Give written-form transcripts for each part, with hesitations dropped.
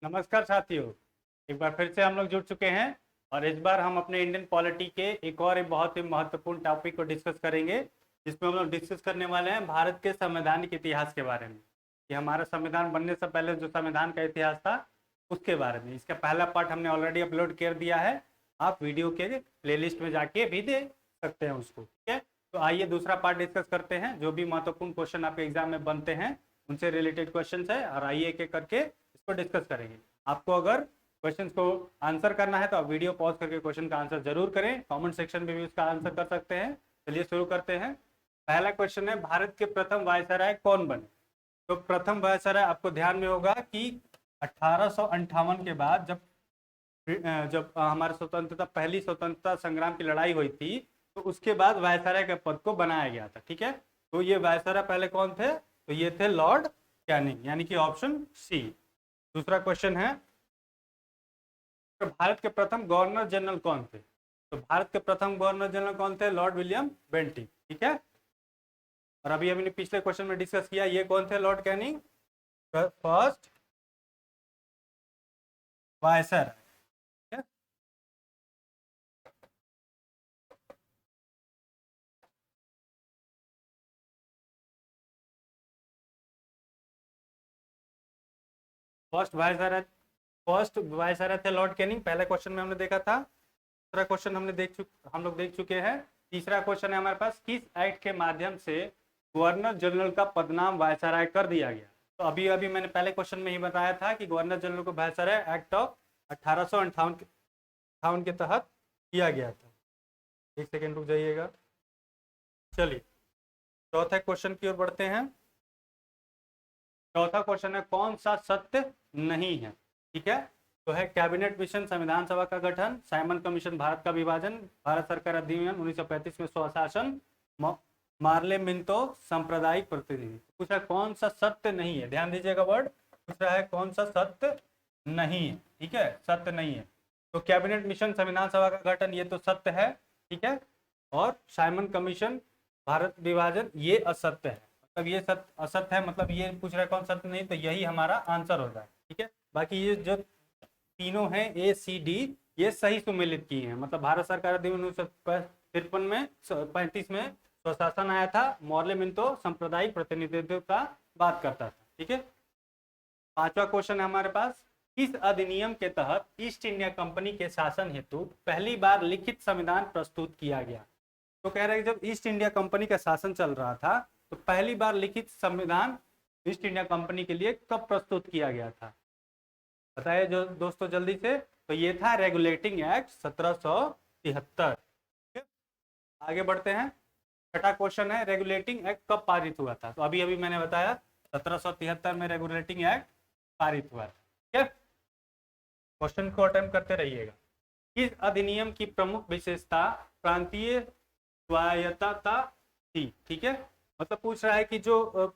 नमस्कार साथियों। एक बार फिर से हम लोग जुड़ चुके हैं और इस बार हम अपने इंडियन पॉलिटी के एक बहुत ही महत्वपूर्ण टॉपिक को डिस्कस करेंगे, जिसमें हम लोग डिस्कस करने वाले हैं भारत के संवैधानिक इतिहास के बारे में। कि हमारा संविधान बनने से पहले जो संविधान का इतिहास था उसके बारे में। इसका पहला पार्ट हमने ऑलरेडी अपलोड कर दिया है, आप वीडियो के प्लेलिस्ट में जाके भी देख सकते हैं उसको। ठीक है, तो आइए दूसरा पार्ट डिस्कस करते हैं। जो भी महत्वपूर्ण क्वेश्चन आपके एग्जाम में बनते हैं उनसे रिलेटेड क्वेश्चन है, और आइए एक एक करके इसको डिस्कस करेंगे। आपको अगर क्वेश्चंस को आंसर करना है तो आप वीडियो पॉज करके क्वेश्चन का आंसर जरूर करें, कमेंट सेक्शन में भी उसका आंसर कर सकते हैं। चलिए शुरू करते हैं। पहला क्वेश्चन है, भारत के प्रथम वायसराय कौन बने? तो प्रथम वायसराय आपको ध्यान में होगा कि 1858 के बाद जब जब हमारे स्वतंत्रता पहली स्वतंत्रता संग्राम की लड़ाई हुई थी, तो उसके बाद वायसराय के पद को बनाया गया था। ठीक है, तो ये वायसराय पहले कौन थे? तो ये थे लॉर्ड कैनिंग, यानी कि ऑप्शन सी। दूसरा क्वेश्चन है, तो भारत के प्रथम गवर्नर जनरल कौन थे? तो भारत के प्रथम गवर्नर जनरल कौन थे? Lord William Bentinck. ठीक है, और अभी हमने पिछले क्वेश्चन में डिस्कस किया, ये कौन थे? Lord Canning, first viceroy. First viceroy, first viceroy थे लॉर्ड कैनिंग, पहले क्वेश्चन में हमने देखा था। दूसरा क्वेश्चन हम लोग देख चुके हैं। तीसरा क्वेश्चन है हमारे पास, किस एक्ट के माध्यम से गवर्नर जनरल का पदनाम वायसराय कर दिया गया? तो अभी अभी मैंने पहले क्वेश्चन में ही बताया था कि गवर्नर जनरल को वायसराय एक्ट ऑफ 1858 के तहत किया गया था। एक सेकेंड रुक जाइएगा। चलिए चौथे क्वेश्चन की ओर बढ़ते हैं। चौथा क्वेश्चन है, कौन सा सत्य नहीं है? ठीक है, तो है कैबिनेट मिशन, संविधान सभा का गठन, साइमन कमीशन, भारत का विभाजन, भारत सरकार अधिनियम 1935 में स्वशासन, मार्ले मिंटो सांप्रदायिक प्रतिनिधि। पूछ रहा है कौन सा सत्य नहीं है, ध्यान दीजिएगा वर्ड। पूछ रहा है कौन सा सत्य नहीं है। ठीक है, सत्य नहीं है। तो कैबिनेट मिशन, संविधान सभा का गठन, ये तो सत्य है। ठीक है, और साइमन कमीशन, भारत विभाजन, ये असत्य है। मतलब ये सत्य असत्य है, मतलब ये पूछ रहा है कौन सत्य नहीं, तो यही हमारा आंसर हो जाए। ठीक है, बाकी ये जो तीनों हैं ए सी डी, ये सही सुमेलित की हैं। मतलब भारत सरकार अधिनियम 1953 में 35 में स्वशासन आया था, मॉर्ले मिंटो सांप्रदायिक प्रतिनिधित्व का बात करता था। ठीक है, पांचवा क्वेश्चन है हमारे पास, किस अधिनियम के तहत ईस्ट इंडिया कंपनी के शासन हेतु पहली बार लिखित संविधान प्रस्तुत किया गया? तो कह रहे हैं जब ईस्ट इंडिया कंपनी का शासन चल रहा था तो पहली बार लिखित संविधान ईस्ट इंडिया कंपनी के लिए कब प्रस्तुत किया गया था? बताइए जो दोस्तों जल्दी से। तो ये था रेगुलेटिंग एक्ट 1773। आगे बढ़ते हैं। छठा क्वेश्चन है, रेगुलेटिंग एक्ट कब पारित हुआ था? तो अभी अभी मैंने बताया 1773 में रेगुलेटिंग एक्ट पारित हुआ था। ठीक है, क्वेश्चन को अटेम्प्ट करते रहिएगा। इस अधिनियम की प्रमुख विशेषता प्रांतीय स्वायत्तता थी। ठीक है, मतलब पूछ रहा है कि जो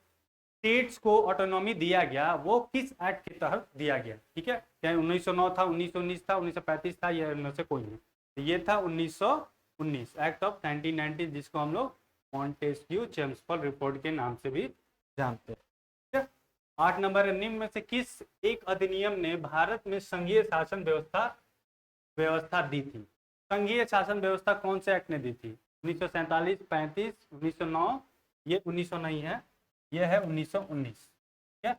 स्टेट्स को ऑटोनॉमी दिया गया वो किस एक्ट के तहत दिया गया? ठीक है, क्या 1909 था, 1919 था, 1935 था, या इनमें से कोई नहीं? तो ये था 1919, एक्ट ऑफ 1990, जिसको हम लोग मॉन्टेस्क्यू चेम्सफोर्ड रिपोर्ट के नाम से भी जानते हैं। ठीक है, 8 नंबर है, निम्न में से किस एक अधिनियम ने भारत में संघीय शासन व्यवस्था दी थी? संघीय शासन व्यवस्था कौन से एक्ट ने दी थी? 1947, 35, 1909, ये 1900 नहीं है, ये है 1919। ठीक है,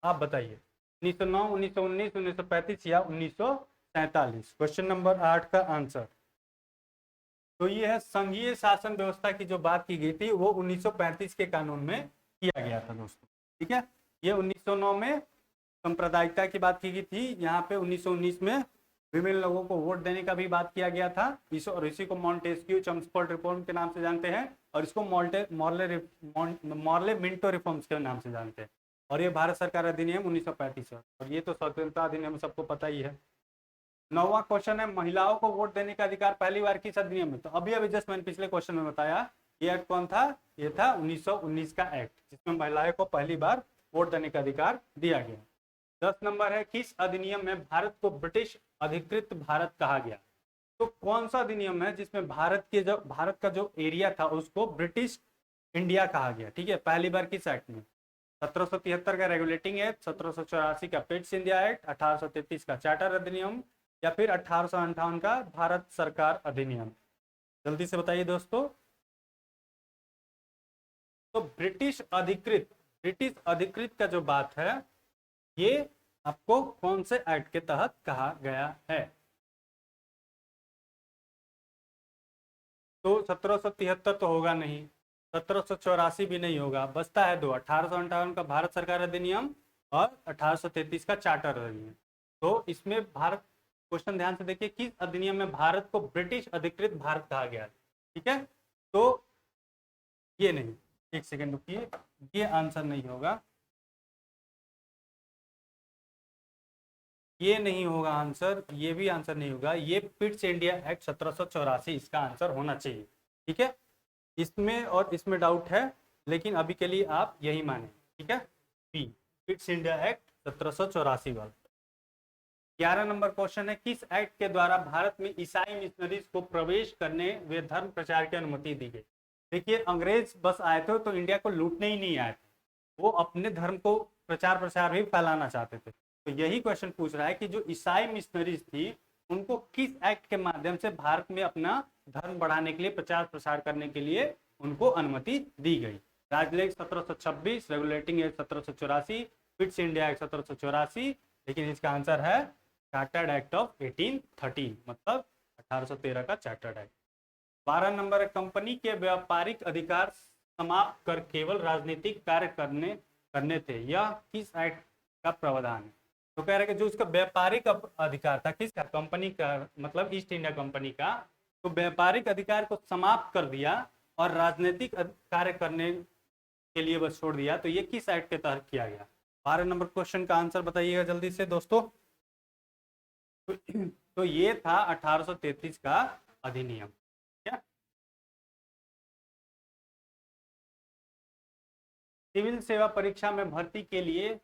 आप बताइए 1909, 1919, 1935 या 1947? क्वेश्चन नंबर 8 का आंसर तो ये है, संघीय शासन व्यवस्था की जो बात की गई थी वो 1935 के कानून में किया गया था दोस्तों। ठीक है, ये 1909 में सांप्रदायिकता की बात की गई थी, यहाँ पे 1919 में विभिन्न लोगों को वोट देने का भी बात किया गया था। और इसी को मॉन्टेस्क्यू चेम्सफोर्ड रिफॉर्म के नाम से जानते हैं, और इसको मॉर्ले मिंटो रिफॉर्म्स के नाम से जानते हैं। और ये भारत सरकार अधिनियम 1935 है, और ये तो स्वतंत्रता अधिनियम सबको पता ही है। 9वां क्वेश्चन है, महिलाओं को वोट देने का अधिकार पहली बार किस अधिनियम में? तो अभी अभी जस्ट मैंने पिछले क्वेश्चन में बताया, ये एक्ट कौन था? ये था 1919 का एक्ट, जिसमें महिलाओं को पहली बार वोट देने का अधिकार दिया गया। 10 नंबर है, किस अधिनियम में भारत को ब्रिटिश अधिकृत भारत कहा गया? तो कौन सा अधिनियम है जिसमें भारत का जो एरिया था उसको ब्रिटिश इंडिया कहा गया? ठीक है, पहली बार किस एक्ट में? 1773 का रेगुलेटिंग एक्ट, 1784 का पिट्स इंडिया एक्ट, 1833 का चार्टर अधिनियम, या फिर 1858 का भारत सरकार अधिनियम? जल्दी से बताइए दोस्तों। तो ब्रिटिश अधिकृत का जो बात है, ये आपको कौन से एक्ट के तहत कहा गया है? तो 1773 तो होगा नहीं, 1784 भी नहीं होगा, बचता है दो, 1858 का भारत सरकार अधिनियम और 1833 का चार्टर अधिनियम। तो इसमें भारत, क्वेश्चन ध्यान से देखिए, किस अधिनियम में भारत को ब्रिटिश अधिकृत भारत कहा गया? ठीक है, तो ये नहीं, एक सेकेंड रुकिए, ये आंसर नहीं होगा, ये नहीं होगा आंसर, ये भी आंसर नहीं होगा, ये पिट्स इंडिया एक्ट 1784 इसका आंसर होना चाहिए। ठीक है, इसमें और इसमें डाउट है, लेकिन अभी के लिए आप यही माने। ठीक है, बी, पिट्स इंडिया एक्ट 1784 वाला। 11 नंबर क्वेश्चन है, किस एक्ट के द्वारा भारत में ईसाई मिशनरीज को प्रवेश करने व धर्म प्रचार की अनुमति दी गई? देखिए, अंग्रेज बस आए थे तो इंडिया को लूटने ही नहीं आए थे, वो अपने धर्म को प्रचार प्रसार भी फैलाना चाहते थे। तो यही क्वेश्चन पूछ रहा है कि जो ईसाई मिशनरीज थी, उनको किस एक्ट के माध्यम से भारत में अपना धर्म बढ़ाने के लिए, प्रचार प्रसार करने के लिए उनको अनुमति दी गई? राजलेख 1726, regulating act 1784, Pitt's India act 1784, लेकिन इसका आंसर है चार्टर्ड एक्ट ऑफ 1813, मतलब 1813 का चार्टर्ड एक्ट। 12 नंबर, कंपनी के व्यापारिक अधिकार समाप्त कर केवल राजनीतिक कार्य करने थे, यह किस एक्ट का प्रावधान है? तो कह रहे कि जो उसका व्यापारिक अधिकार था, किसका? कंपनी का, मतलब ईस्ट इंडिया कंपनी का, तो व्यापारिक अधिकार को समाप्त कर दिया और राजनीतिक कार्य करने के लिए बस छोड़ दिया, तो ये किस एक्ट के तहत किया गया? 12 नंबर क्वेश्चन का आंसर बताइएगा जल्दी से दोस्तों। तो ये था 1833 का अधिनियम। क्या सिविल सेवा परीक्षा में भर्ती के लिए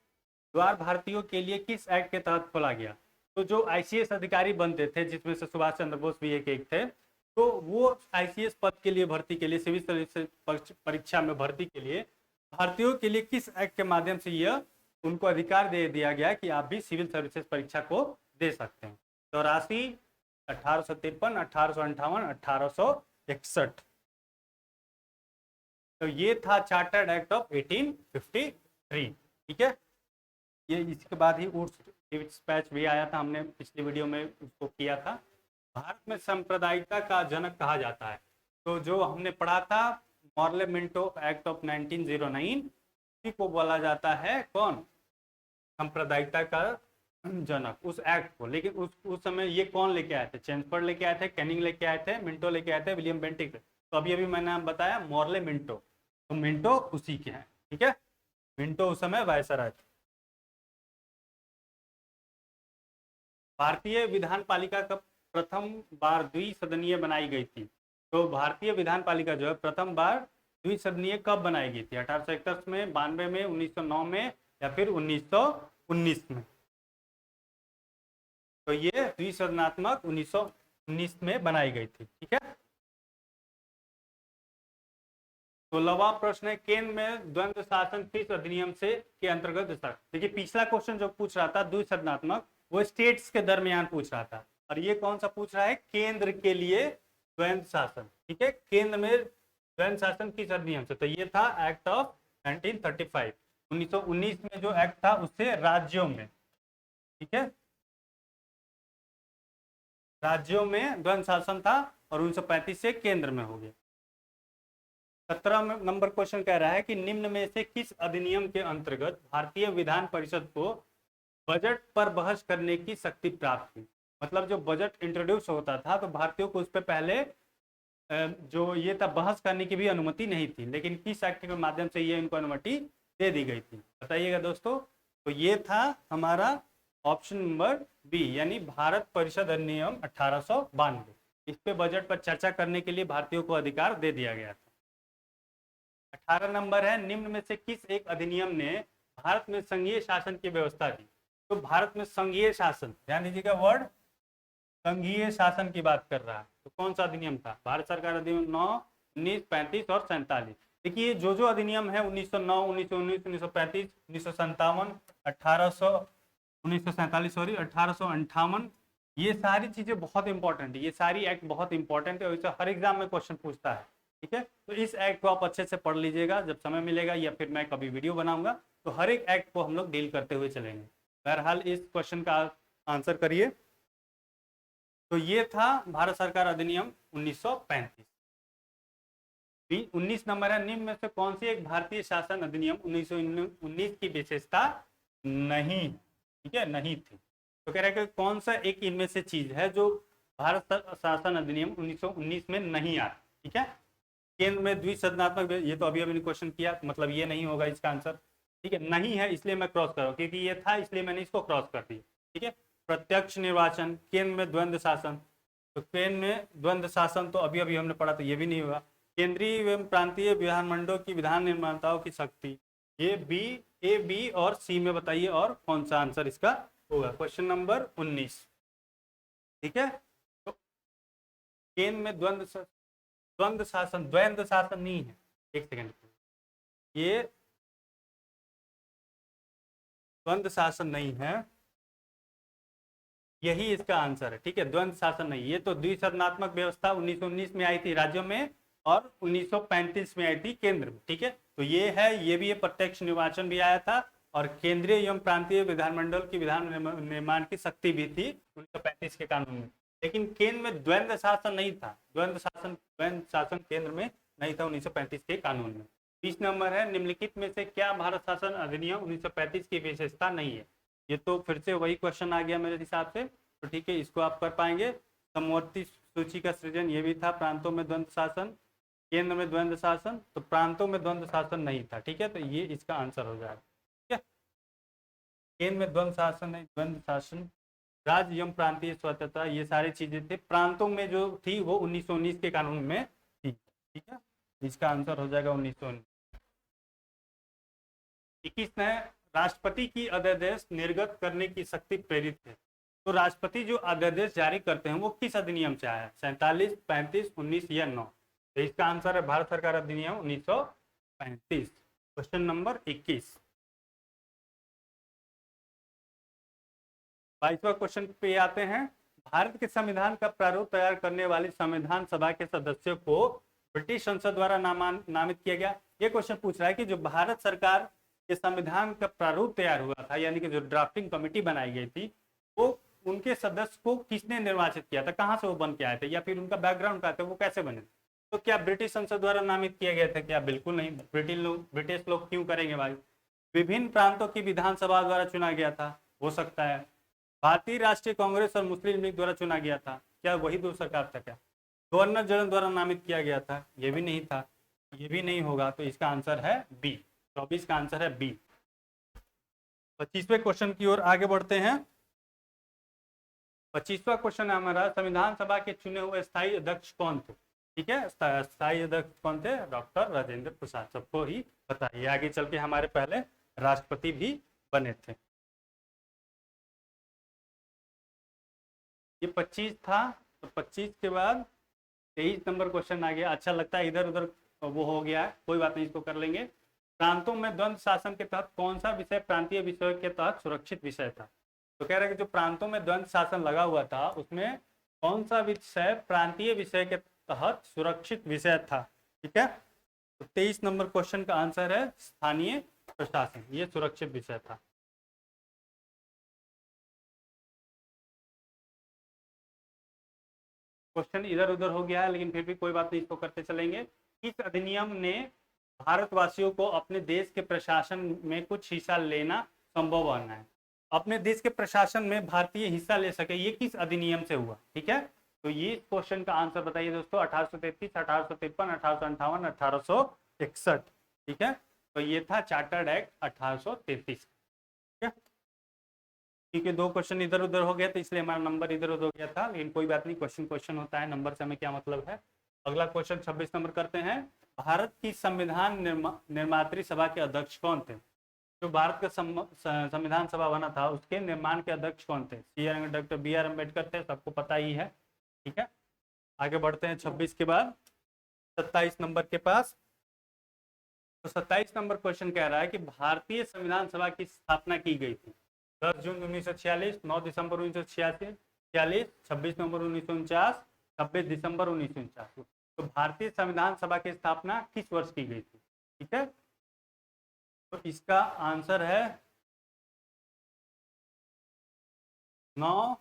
द्वार भारतीयों के लिए किस एक्ट के तहत खोला गया? तो जो आईसीएस अधिकारी बनते थे, जिसमें से सुभाष चंद्र बोस भी एक थे, तो वो आईसीएस पद के लिए भर्ती के लिए, सिविल सर्विस परीक्षा में भर्ती के लिए भारतीयों के लिए किस एक्ट के माध्यम से यह उनको अधिकार दे दिया गया कि आप भी सिविल सर्विसेज परीक्षा को दे सकते हैं? 84, 1853, 1858, 1861। तो ये था चार्टर्ड एक्ट ऑफ 1853। ठीक है, ये इसके बाद ही वुड्स पैच भी आया था, हमने पिछली वीडियो में उसको किया था। भारत में सांप्रदायिकता का जनक कहा जाता है, तो जो हमने पढ़ा था मॉर्ले मिंटो एक्ट ऑफ 1909, इसी को बोला जाता है कौन? सांप्रदायिकता का जनक, उस एक्ट को। लेकिन उस समय ये कौन लेके आए थे? चेम्सफोर्ड लेके आए थे, कैनिंग लेके आए थे, मिंटो लेके आए थे, विलियम बेंटिक। तो अभी मैंने नाम बताया मॉर्ले मिंटो, तो मिंटो उसी के हैं। ठीक है, मिंटो उस समय वायसराय थे। भारतीय विधान पालिका कब प्रथम बार द्विसदनीय बनाई गई थी? तो भारतीय विधान पालिका जो है प्रथम बार द्विसदनीय कब बनाई गई थी? 1861 में, 92 में, 1909 में, या फिर 1919 में? तो ये द्विसदनात्मक 1919 में बनाई गई थी। ठीक है, 16वां प्रश्न है, केंद्र में द्वंद्व शासन किस अधिनियम से के अंतर्गत? देखिए, पिछला क्वेश्चन जो पूछ रहा था द्विसदनात्मक, वो स्टेट्स के दरमियान पूछ रहा था, और ये कौन सा पूछ रहा है? केंद्र के लिए द्वंद्व शासन। ठीक है, केंद्र में द्वंद्व शासन किस अधिनियम से? तो ये था एक्ट ऑफ 1935। 1919 में जो एक्ट था उससे राज्यों में, ठीक है, राज्यों में द्वंद्व शासन था, और 1935 से केंद्र में हो गया। 17 नंबर क्वेश्चन कह रहा है कि निम्न में से किस अधिनियम के अंतर्गत भारतीय विधान परिषद को बजट पर बहस करने की शक्ति प्राप्त हुई? मतलब जो बजट इंट्रोड्यूस होता था तो भारतीयों को उस पर पहले जो ये था बहस करने की भी अनुमति नहीं थी, लेकिन किस एक्ट के माध्यम से ये इनको अनुमति दे दी गई थी? बताइएगा दोस्तों। तो ये था हमारा ऑप्शन नंबर बी, यानी भारत परिषद अधिनियम 1892। इस पे बजट पर चर्चा करने के लिए भारतीयों को अधिकार दे दिया गया था। 18 नंबर है, निम्न में से किस एक अधिनियम ने भारत में संघीय शासन की व्यवस्था दी? तो भारत में संघीय शासन, ध्यान दीजिएगा, वर्ड संघीय शासन की बात कर रहा है, तो कौन सा अधिनियम था? भारत सरकार अधिनियम 9, 19, 35 और 47। देखिए जो अधिनियम है 1909, 1919, 1935, 1957, 1800, 1947, सॉरी 1858, ये सारी चीजें बहुत इंपॉर्टेंट है, ये सारी एक्ट बहुत इंपॉर्टेंट है और इसे हर एग्जाम में क्वेश्चन पूछता है। ठीक है, तो इस एक्ट को आप अच्छे से पढ़ लीजिएगा, जब समय मिलेगा या फिर मैं कभी वीडियो बनाऊंगा तो हर एक एक्ट को हम लोग डील करते हुए चलेंगे। बहरहाल इस क्वेश्चन का आंसर करिए। तो ये था भारत सरकार अधिनियम 1935। 19 नंबर है, निम्न में से कौन सी एक भारतीय शासन अधिनियम 1919 की विशेषता नहीं, ठीक है, नहीं थी। तो कह रहा है कि कौन सा एक इनमें से चीज है जो भारत शासन अधिनियम 1919 में नहीं आता। ठीक है, केंद्र में द्विसदनात्मक, ये तो अभी अभी क्वेश्चन किया, मतलब ये नहीं होगा इसका आंसर। ठीक है, नहीं है इसलिए मैं क्रॉस कर रहा हूँ, क्योंकि ये था इसलिए मैंने इसको क्रॉस कर दिया। ठीक है, प्रत्यक्ष निर्वाचन, केंद्र में द्वंद्व शासन, तो केंद्र में द्वंद्व शासन तो अभी अभी हमने पढ़ा, तो ये भी नहीं होगा। केंद्रीय एवं प्रांतीय विधानमंडलों की विधान निर्माताओं की शक्ति, ये बी, ए, बी और सी में बताइए और कौन सा आंसर इसका होगा। Question number 19। ठीक है, तो केंद्र में द्वंद्व शासन, द्वंद्व शासन नहीं है, एक सेकेंड, ये द्वंद्व शासन नहीं है, यही इसका आंसर है। ठीक है, द्वंद्व शासन नहीं, ये तो द्विसदनात्मक व्यवस्था 1919 में आई थी राज्यों में और 1935 में आई थी केंद्र में। ठीक है, तो ये है, ये भी प्रत्यक्ष निर्वाचन भी आया था और केंद्रीय एवं प्रांतीय विधानमंडल की विधान निर्माण की शक्ति भी थी 1935 के कानून में। लेकिन केंद्र में द्वंद्व शासन नहीं था, द्वंद्व शासन केंद्र में नहीं था 1935 के कानून में। 20 नंबर है, निम्नलिखित में से क्या भारत शासन अधिनियम 1935 की विशेषता नहीं है। ये तो फिर से वही क्वेश्चन आ गया मेरे हिसाब से, तो ठीक है, इसको आप कर पाएंगे। समवर्ती सूची का सृजन, ये भी था। प्रांतों में द्वंद्व शासन, केंद्र में द्वंद्व शासन, तो प्रांतों में द्वंद्व शासन नहीं था। ठीक है, तो ये इसका आंसर हो जाएगा। ठीक है, केंद्र में द्वंद्व शासन नहीं, द्वंद्व शासन, राज्य एवं प्रांतीय स्वतंत्रता, ये सारी चीजें थी। प्रांतों में जो थी वो 1919 के कानून में थी। ठीक है, इसका आंसर हो जाएगा 1919। 21 है, राष्ट्रपति की अध्यादेश निर्गत करने की शक्ति प्रेरित है। तो राष्ट्रपति जो अध्यादेश जारी करते हैं वो किस अधिनियम से आया है, 47, 35, 19 या 9। तो इसका आंसर है भारत सरकार अधिनियम 1935। Question number 21। 22वां क्वेश्चन पे आते हैं। भारत के संविधान का प्रारूप तैयार करने वाली संविधान सभा के सदस्यों को ब्रिटिश संसद द्वारा नामित किया गया। ये क्वेश्चन पूछ रहा है कि जो भारत सरकार के संविधान का प्रारूप तैयार हुआ था, यानी कि जो ड्राफ्टिंग कमेटी बनाई गई थी, वो उनके सदस्य को किसने निर्वाचित किया था, कहाँ से वो बन के आए थे, या फिर उनका बैकग्राउंड क्या था, वो कैसे बने। तो क्या ब्रिटिश संसद द्वारा नामित किया गया था, क्या बिल्कुल नहीं। ब्रिटिश लोग क्यों करेंगे भाई। विभिन्न प्रांतों की विधानसभा द्वारा चुना गया था, हो सकता है। भारतीय राष्ट्रीय कांग्रेस और मुस्लिम लीग द्वारा चुना गया था, क्या वही दो सरकार था। क्या गवर्नर जनरल द्वारा नामित किया गया था, ये भी नहीं था, ये भी नहीं होगा। तो इसका आंसर है बी, 24 का आंसर है बी। 25वें क्वेश्चन की ओर आगे बढ़ते हैं। 25वां क्वेश्चन है हमारा, संविधान सभा के चुने हुए स्थायी अध्यक्ष कौन थे। ठीक है, स्थायी अध्यक्ष कौन थे, डॉक्टर राजेंद्र प्रसाद, सबको ही पता है। आगे चल के हमारे पहले राष्ट्रपति भी बने थे। ये 25 था, तो 25 के बाद 23 नंबर क्वेश्चन आ गया। अच्छा लगता है, इधर उधर वो हो गया है, कोई बात नहीं, इसको कर लेंगे। प्रांतों में द्वंद्व शासन के तहत कौन सा विषय प्रांतीय विषय के तहत सुरक्षित विषय था। तो कह रहे हैं कि जो प्रांतों में द्वंद्व शासन लगा हुआ था उसमें कौन सा विषय प्रांतीय विषय के तहत सुरक्षित विषय था। ठीक है, तो 23 नंबर क्वेश्चन का आंसर है स्थानीय प्रशासन, ये सुरक्षित विषय था। क्वेश्चन इधर उधर हो गया है, लेकिन फिर भी कोई बात नहीं, इसको करते चलेंगे। इस अधिनियम ने भारतवासियों को अपने देश के प्रशासन में कुछ हिस्सा लेना संभव बना है। अपने देश के प्रशासन में भारतीय हिस्सा ले सके, ये किस अधिनियम से हुआ। ठीक है, तो ये क्वेश्चन का आंसर बताइए दोस्तों। 1833, 1853, 1858, 1861। ठीक है, तो ये था चार्टर्ड एक्ट 1833। ठीक है, ठीक है, दो क्वेश्चन इधर उधर हो गया तो इसलिए हमारा नंबर इधर उधर हो गया था, लेकिन कोई बात नहीं, क्वेश्चन क्वेश्चन होता है, नंबर से हमें क्या मतलब है। अगला क्वेश्चन 26 नंबर करते हैं। भारत की संविधान निर्मात्री सभा के अध्यक्ष कौन थे। जो भारत का संविधान सभा बना था उसके निर्माण के अध्यक्ष कौन थे। डॉक्टर BR अम्बेडकर थे, सबको पता ही है। ठीक है, आगे बढ़ते हैं 26 के बाद 27 नंबर के पास। तो 27 नंबर क्वेश्चन कह रहा है कि भारतीय संविधान सभा की स्थापना की गई थी 10 जून 1946, 9 दिसंबर 1946, 26 नवंबर 1949, 26 दिसंबर 1949। तो भारतीय संविधान सभा की स्थापना किस वर्ष की गई थी? ठीक है, तो इसका आंसर है 9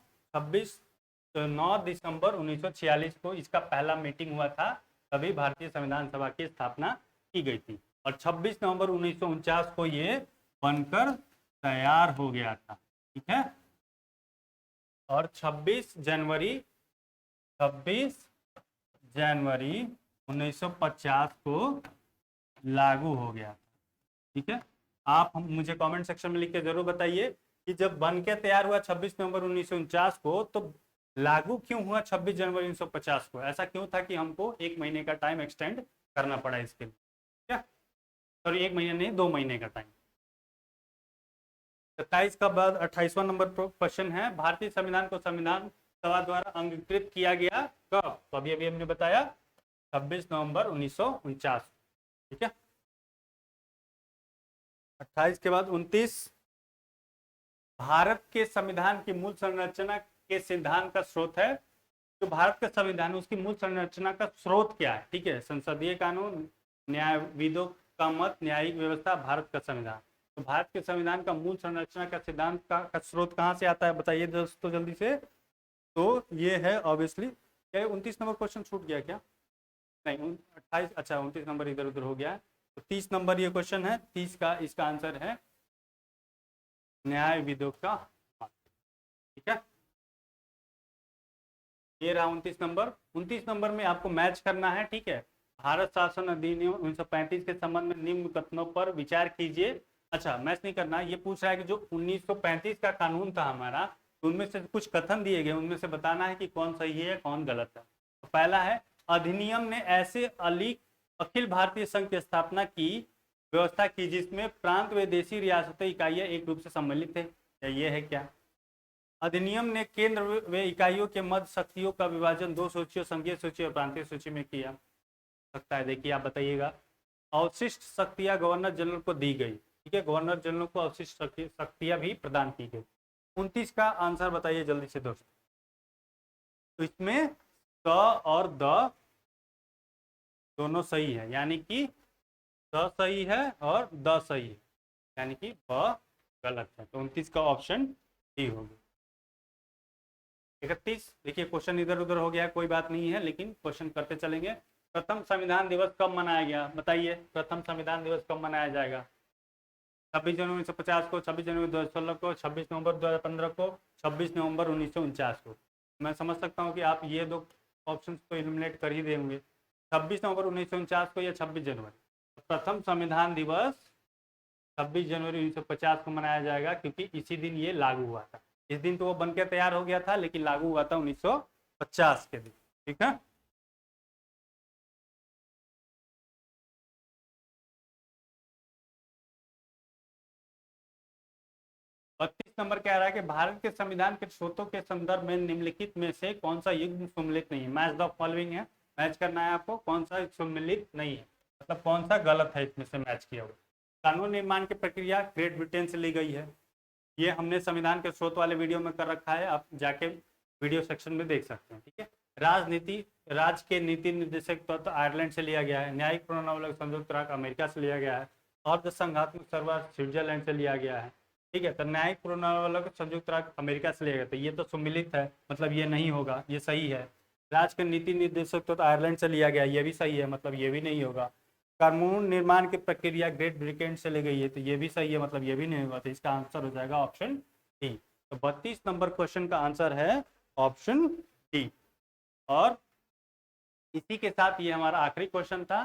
दिसंबर 1946 को इसका पहला मीटिंग हुआ था, तभी भारतीय संविधान सभा की स्थापना की गई थी। और 26 नवंबर 1949 को ये बनकर तैयार हो गया था। ठीक है, और 26 जनवरी 1950 को लागू हो गया था। ठीक है, आप मुझे कमेंट सेक्शन में लिख के जरूर बताइए कि जब बन के तैयार हुआ 26 नवंबर 1949 को, तो लागू क्यों हुआ 26 जनवरी 1950 को? ऐसा क्यों था कि हमको 1 महीने का टाइम एक्सटेंड करना पड़ा इसके लिए? क्या सॉरी, 1 महीने नहीं, 2 महीने का टाइम। 27 का बाद 28वां नंबर क्वेश्चन है, भारतीय संविधान को संविधान सभा द्वारा अंगीकृत किया गया कब? तो अभी हमने बताया 26 नवंबर 1949। ठीक है, 28 के बाद 29, भारत के संविधान की मूल संरचना के सिद्धांत का स्रोत है। तो भारत का संविधान, उसकी मूल संरचना का स्रोत क्या है? ठीक है, संसदीय कानून, न्यायविदों का मत, न्यायिक व्यवस्था, भारत का संविधान। तो भारत के संविधान का मूल संरचना का सिद्धांत का स्रोत कहाँ से आता है बताइए दोस्तों जल्दी से। तो ये है ऑब्वियसली, क्या 29 नंबर क्वेश्चन छूट गया क्या? नहीं, 28, अच्छा 29 नंबर इधर उधर हो गया। तो 30 नंबर ये क्वेश्चन है, 30 का इसका आंसर है न्यायविदों का मत। ठीक है, ये रहा 29 नंबर। 29 नंबर में आपको मैच करना है। ठीक है, भारत शासन अधिनियम 1935 के संबंध में निम्न कथनों पर विचार कीजिए। अच्छा, मैच नहीं करना, ये पूछ रहा है कि जो 1935 का कानून था हमारा, उनमें से कुछ कथन दिए गए, उनमें से बताना है कि कौन सही है कौन गलत है। तो पहला है, अधिनियम ने ऐसे अखिल भारतीय संघ की स्थापना की व्यवस्था की जिसमें प्रांत व देशी रियासतें इकाइयां एक रूप से सम्मिलित थे। ये है क्या? अधिनियम ने केंद्र व इकाइयों के मध्य शक्तियों का विभाजन 2 सूचियों, संघीय सूची और प्रांतीय सूची में किया सकता है। देखिए आप बताइएगा। अवशिष्ट शक्तियां गवर्नर जनरल को दी गई। ठीक है, गवर्नर जनरल को अवशिष्ट शक्तियां भी प्रदान की गई। 29 का आंसर बताइए जल्दी से दोस्तों। तो इसमें क और द दोनों सही है, यानी कि द सही है और द सही है, यानी कि ब गलत है। तो 29 का ऑप्शन डी होगा। 31, देखिए क्वेश्चन इधर उधर हो गया, कोई बात नहीं है, लेकिन क्वेश्चन करते चलेंगे। प्रथम संविधान दिवस कब मनाया गया बताइए? प्रथम संविधान दिवस कब मनाया जाएगा? 26 जनवरी 1950 को, 26 जनवरी 2016 को, 26 नवंबर 2015 को, 26 नवंबर 1949 को। मैं समझ सकता हूँ कि आप ये दो ऑप्शन तो इलिमिनेट कर ही देंगे। 26 नवंबर 1949 को या 26 जनवरी। प्रथम संविधान दिवस 26 जनवरी 1950 को मनाया जाएगा, क्योंकि इसी दिन ये लागू हुआ था। इस दिन तो वो बनकर तैयार हो गया था, लेकिन लागू हुआ था 1950 के दिन। ठीक है, 32 नंबर कह रहा है कि भारत के संविधान के स्रोतों के संदर्भ में निम्नलिखित में से कौन सा युग्म सम्मिलित नहीं है? मैच द फॉलोइंग है, मैच करना है आपको, कौन सा सम्मिलित नहीं है, मतलब कौन सा गलत है इसमें से मैच किया हुआ। कानून निर्माण की प्रक्रिया ग्रेट ब्रिटेन से ली गई है, ये हमने संविधान के स्रोत वाले वीडियो में कर रखा है, आप जाके वीडियो सेक्शन में देख सकते हैं। ठीक है, राजनीति राज्य के नीति निर्देशक तत्व आयरलैंड से लिया गया है, न्यायिक प्रणाली संयुक्त राज्य अमेरिका से लिया गया है, और संघात्मक सरकार स्विट्जरलैंड से लिया गया है। ठीक है, तो न्यायिक प्रणाली संयुक्त राज्य अमेरिका से लिया गया, तो ये तो सम्मिलित है, मतलब ये नहीं होगा, ये सही है। राज्य के नीति निर्देशक तो आयरलैंड से लिया गया, ये भी सही है, मतलब ये भी नहीं होगा। कानून निर्माण की प्रक्रिया ग्रेट ब्रिटेन से ली गई है, तो ये भी सही है, मतलब ये भी नहीं होगा। तो इसका आंसर हो जाएगा ऑप्शन डी। तो 32 नंबर क्वेश्चन का आंसर है ऑप्शन डी। और इसी के साथ ये हमारा आखिरी क्वेश्चन था,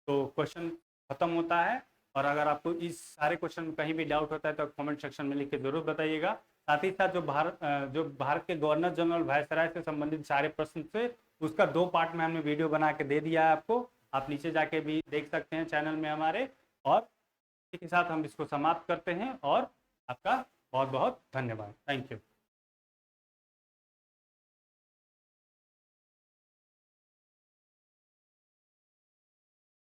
तो क्वेश्चन खत्म होता है। और अगर आपको इस सारे क्वेश्चन में कहीं भी डाउट होता है तो कमेंट सेक्शन में लिख के जरूर बताइएगा। साथ ही साथ जो भारत के गवर्नर जनरल वायसराय से संबंधित सारे प्रश्न थे, उसका 2 पार्ट में हमने वीडियो बना के दे दिया है आपको, आप नीचे जाके भी देख सकते हैं चैनल में हमारे। और इसी के साथ हम इसको समाप्त करते हैं, और आपका बहुत बहुत धन्यवाद। Thank you.